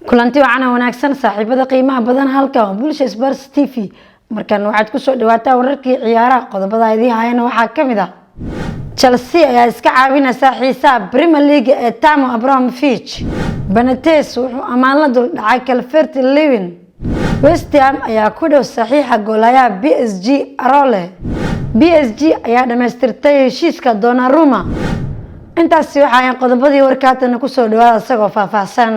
kulanti wacan wanaagsan saaxiibada qiimaha badan halkan bulsha Sports TV markan waxaad ku soo dhawaataa wararkii ciyaaraha qodobada ay hayaan waxa kamid ah Chelsea ayaa iska caawinaysa xisaab Premier League ee Tamo Abramovich Benitez wuxuu amaan la dul dhacay Calvert-Lewin West Ham ayaa ku dhow saxiixa goolaha PSG Arole PSG ayaa dhameystirtay heshiiska Donnarumma intaasi waxa ay qodobadii warkaatana ku soo dhawaada isagoo faahfaahsan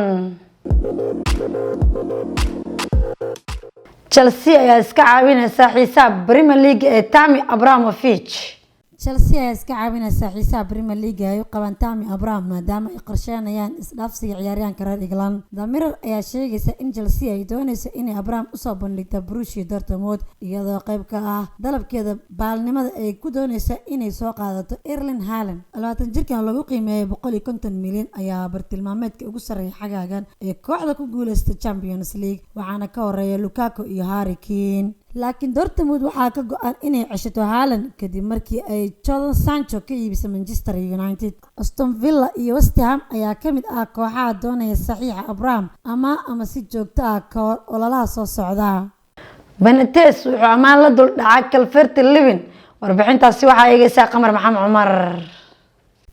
Chelsea ayaa iska caawinaysa xisaab Premier League ee Tamo Abramovich Chelsea ayaa iska caawinaysa xisaab Premier League ay u qaban Tamo Abraham maadaama ay qorsheynayaan isdhaafsiga ciyaaryahanka reer England. The Mirror ayaa sheegaysa in Chelsea ay doonayso in Abraham u soo bandhigto Borussia Dortmund iyadoo qayb ka ah dalabkeeda baalnimada ay ku doonayso inay soo qaadato Erling Haaland. 20 jirkan lagu qiimeeyay 150 milyan ayaa bartilmaameedka ugu sareeya xagaagan ee kooxda ku guuleystay Champions League waxaana ka horeeya Lukaku iyo Harry Kane. laakiin Dortmund waxaa ka go'an inay ceshato Haaland kadib markii ay Jadon Sancho ka iibisay Manchester United. Aston Villa iyo West Ham ayaa ka mid ah kooxaha doonaya saxiixa Abraham ama si joogto ah ka hor ololaha soo socda. Benitez wuxuu amaan la dul dhacay Calvert-Lewin warbixintaasi waxaa eegaysaa Qamar Maxamed Cumar.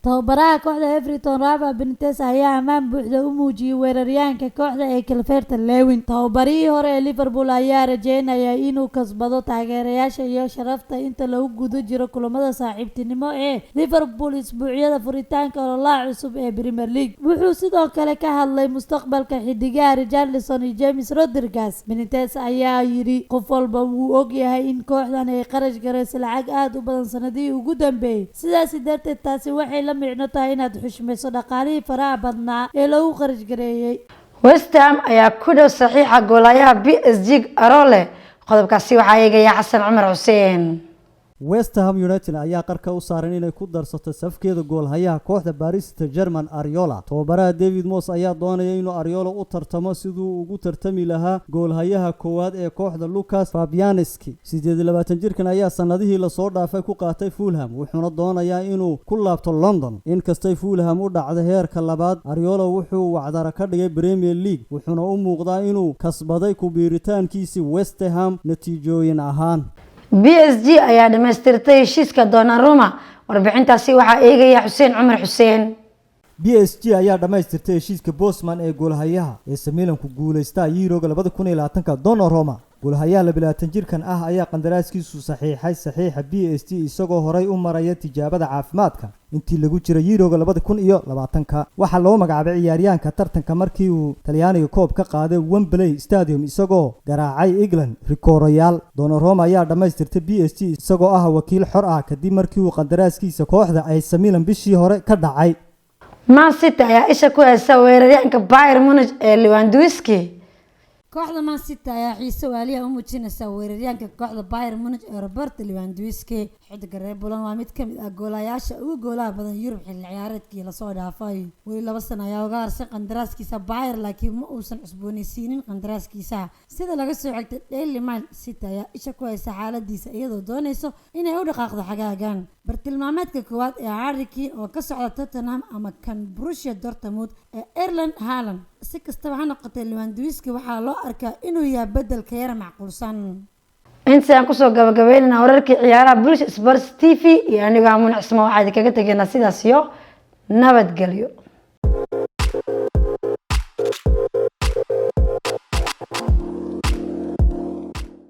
tababaraha kooxda Everton Rafa Benitez ayaa amaan buuxda u muujiyay weeraryahanka kooxda ee Calvert-Lewin. tababarihii hore ee Liverpool ayaa rajeynaya inuu kasbado taageerayaasha iyo sharafta inta lagu guda jiro kulamada saaxiibtinimo ee Liverpool isbuucyada furitaanka ololaha cusub ee Premier League. wuxuu sidoo kale ka hadlay mustaqbalka xidigaha Richarlison iyo James Rodriguez. Benitez ayaa yiri qof walba wuu og yahay in kooxdan ay qarash gareysay lacag aad u badan sanadihii ugu dambeeyay, sidaas darteed taasi waxay micno tahay inaad xushmayso dhaqaalihii faraha badnaa ee lagu qarash gareeyay. West Ham ayaa ku dhow saxiixa goolaha PSG Arole qodobkaasi waxaa eegaya Xasan Cumar Xuseen. West Ham United ayaa qarka u saaran inay ku darsato safkeeda goolhayaha kooxda Paris Saint-Germain Areola. tababaraha David Moyes ayaa doonaya inuu Areola u tartamo siduu ugu tartami lahaa goolhayaha koowaad ee kooxda Lucas Fabianski. 28 jirkan ayaa sanadihii la soo dhaafay ku qaatay Fulham wuxuuna doonayaa inuu ku laabto London. inkastay Fulham u dhacday heerka labaad, Areola wuxuu wacdara ka dhigay Premier League wuxuuna u muuqdaa inuu kasbaday ku biiritaankiisa West Ham natiijooyin ahaan. PSG ayaa dhameystirtay heshiiska Donnarumma warbixintaasi waxaa eegaya Xuseen Cumar Xuseen. PSG ayaa dhameystirtay heshiiska Bosman ee goolhayaha ee Milan ku guuleystay Euro 2020 Donnarumma. goolhayaha 22 jirkan ah ayaa qandaraaskiisu saxiixay saxiixa PSG isagoo horay u maraya tijaabada caafimaadka intii lagu jiray Euro 2020. waxaa loo magacaabay ciyaaryahanka tartanka markii uu Talyaaniga koob ka qaaday Wembley Stadium isagoo garaacay England Royal. Donnarumma ayaa dhameystirtay PSG isagoo ah wakiil xor ah kadib markii uu qandaraaskiisa kooxda ay Milan bishii hore ka dhacay. Man City ayaa isha ku haysa weeraryahanka Bayern Munich ee Lewandowski. kooxda Man City ayaa xiiso waaliya u muujinaysa weeraryahanka kooxda Bayern Munich ee Robert Lewandowski. xidiga reer Poland waa mid ka mid ah goolayaasha ugu goolaha badan Yurub xilli ciyaareedkii la soo dhaafay. weli 2 sano ayaa uga harsan qandaraaskiisa Bayern laakiin ma uusan cusboonaysiinin qandaraaskiisa. sida laga soo xigtay Daily Mail, City ayaa isha ku haysa xaaladiisa iyadoo doonayso inay u dhaqaaqdo xagaagan. bartilmaameedka koowaad ee Harry Kane oo ka socda Tottenham ama kan Borussia Dortmund ee Erling Haaland. si kastaba ha noqotee Lewandowski waxaa loo arkaa inuu yahay bedelka yar macquulsan. intaan kusoo gabagabeynaa wararkii ciyaaraha bulsha Sports TV iyo aniga Aamun Cismaan waxaan kaga tageynaa sidaas iyo nabadgelyo.